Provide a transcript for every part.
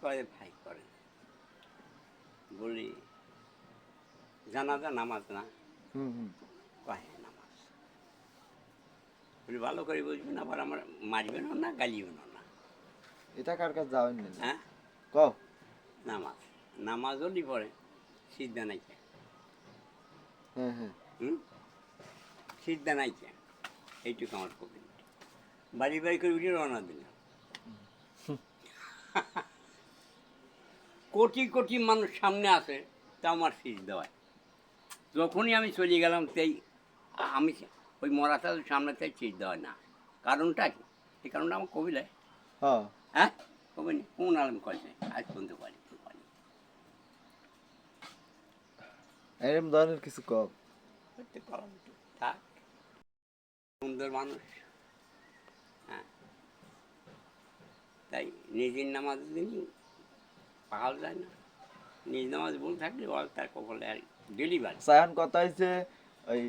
কয় ভাই করেন, বলি জানাজা নামাজ না? কয় হ্যাঁ নামাজ। বলি ভালো করে বুঝবেন, আবার আমার মারবেনও না গালিবেনও না। এটা কার কাছে যাবেন না? হ্যাঁ, কও নামাজ নামাজ হলি পরে সিদ্ধা নাই কে। হ্যাঁ হ্যাঁ সিদ্ধা নাই কে, এইটুকু আমার কবির। বাড়ি বাড়ি করে উঠে রওনা দিলাম। কোটি কোটি মানুষ সামনে আসে, তা আমার সিজ দেওয়ায়। যখনই আমি চলে গেলাম সেই আমি ওই মরাটার সামনে থেকে সিজ দেওয়ায় না। কারণটা কি? এই কারণটা আমার কবিলায়। হ্যাঁ হ্যাঁ, কবি নি কোন আলম কয়েছে আজ পর্যন্ত পারি পারি। এরকম ধরনের কিছু কও। থাক, সুন্দর মানুষ। হ্যাঁ, তাই নিজের নামাজ দিনই পাওয়া যায় না। নিজ নামাজ ভুল থাকলে তার কপালে আর ডেলিভারি। সায়ন কথা হয়েছে ওই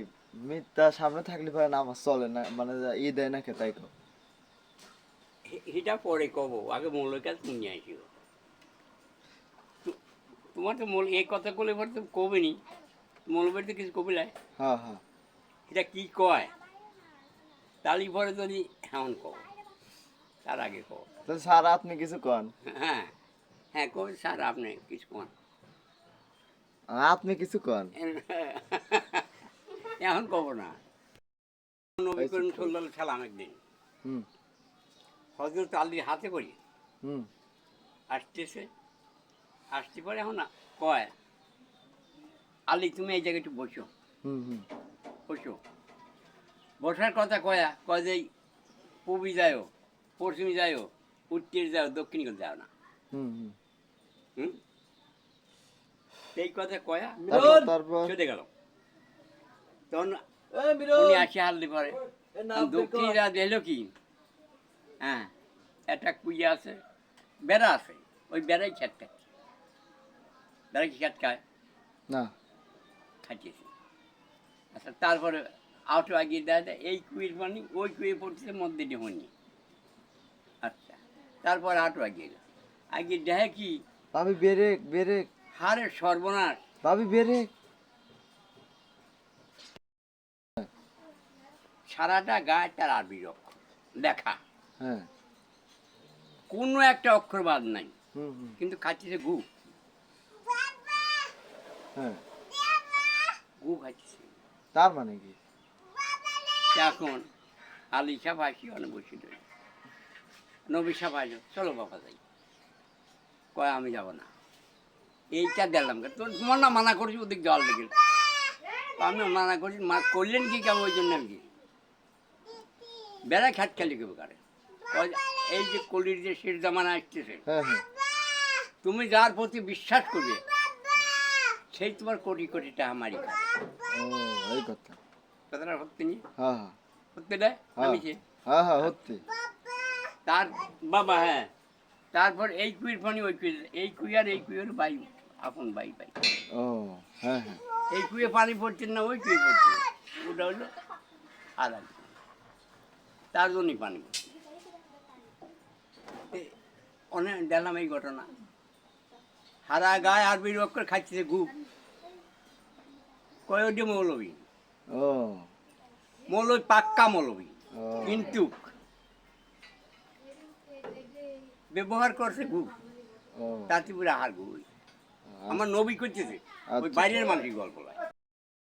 মিথ্যা সামনে থাকলে পরে নামাজ চলে না, মানে ই দেয় না কে, তাই কও। এটা পরে কব, আগে মৌলের কাজ শুনে আসিও। তোমার তো মূল এই কথা বলে পরে তো কবে নি, মৌলবের তো কিছু কবিলায়। হ্যাঁ হ্যাঁ এটা কি কয় তালি পরে যদি এমন কব, তার আগে কব। তো স্যার আপনি কিছু কন। হ্যাঁ হ্যাঁ, কবে স্যার আপনি কিছু কোন। আপনি কিছু কন। এখন কব না। নবী এই করিম চুপ কর। সাল্লাল্লাহু আলাইহি সাল্লাম একদিন হুম হযরত আলীর হাতে করি হুম আসতেছে, আসতে পারে এখন না কয়, আলী তুমি এই জায়গায় একটু বসো। হুম হুম বসো, বসার কথা কয়া কয় যে পূবি যাও, পশ্চিমে যাও, উত্তর যাও, দক্ষিণে যাও না। হুম হুম হুম, এই কথা কয়া তারপর চলে গেল। তখন উনি আসি হারলে পরে দক্ষিণ যা দিল কি, হ্যাঁ একটা কুইয়া আছে, বেড়া আছে, ওই বেড়াই খ্যাট খাচ্ছে। বেড়া কি খ্যাট খায়? না খাটিয়েছে। আচ্ছা, তারপরে আউটো আগিয়ে দেয় দেয়, এই কুইয়ের পানি ওই কুয়ে পড়ছে মধ্যে ডেমনি। আচ্ছা, তারপর আউটো আগিয়ে গেল, আগিয়ে দেয় কি, ভাবি বেরেক বেরেক, হারে সর্বনাশ। ভাবি বেরেক। সারাটা গায়ে তার আরবি অক্ষর লেখা, হ্যাঁ কোনো একটা অক্ষর বাদ নাই, হুম হুম কিন্তু খাচ্ছিছে গু। হ্যাঁ গু খাচ্ছিছে। তার মানে কি? এখন আলী সাহেব আসি অনেক বসে রইল। নবী সাহেব আসলো, চলো বাবা যাই। কয় আমি যাব না। এইটা দিলাম, তোমার না মানা করছি ওদিক জল লেগে। আমি মানা করছি, মা করলেন কি কেমন, ওই জন্য আমি গেছি। বেড়া খ্যাট খেলি কেউ কারে। এই যে কলির যে শেষ জামানা আসতেছে, হ্যাঁ হ্যাঁ তুমি যার প্রতি বিশ্বাস করবে সেই তোমার কোটি কোটি টাকা মারি খাবে। ও এই কথা। কথাটা হচ্ছে নি, হ্যাঁ হ্যাঁ হচ্ছে দেয় হ্যাঁ আমি সে হ্যাঁ হ্যাঁ হচ্ছে। তার বাবা। হ্যাঁ, তারপর এই কুইয়ের পানি ওই কুইয়ের, এই কুই আর এই কুইয়ের বাই আপন বাই বাই। ও হ্যাঁ হ্যাঁ এই কুয়ে পানি পড়ছেন না, ওই কুয়ে পড়ছে, ওটা হলো আর এক কুঁয়ে। তার জন্যই পানি পড়ছে। অনেক দেখলাম এই ঘটনা, হারা গায়ে আরবির অক্ষর খাচ্ছে গু। কয়টি মৌলবী, ও মৌলবী পাক্কা মৌলবী, ও কিন্তু ব্যবহার করছে গু, ও তাতে পুরো আহার গু। আমার নবী করতেছে, ওই আচ্ছা। বাইরের মানুষই গল্প লাগে।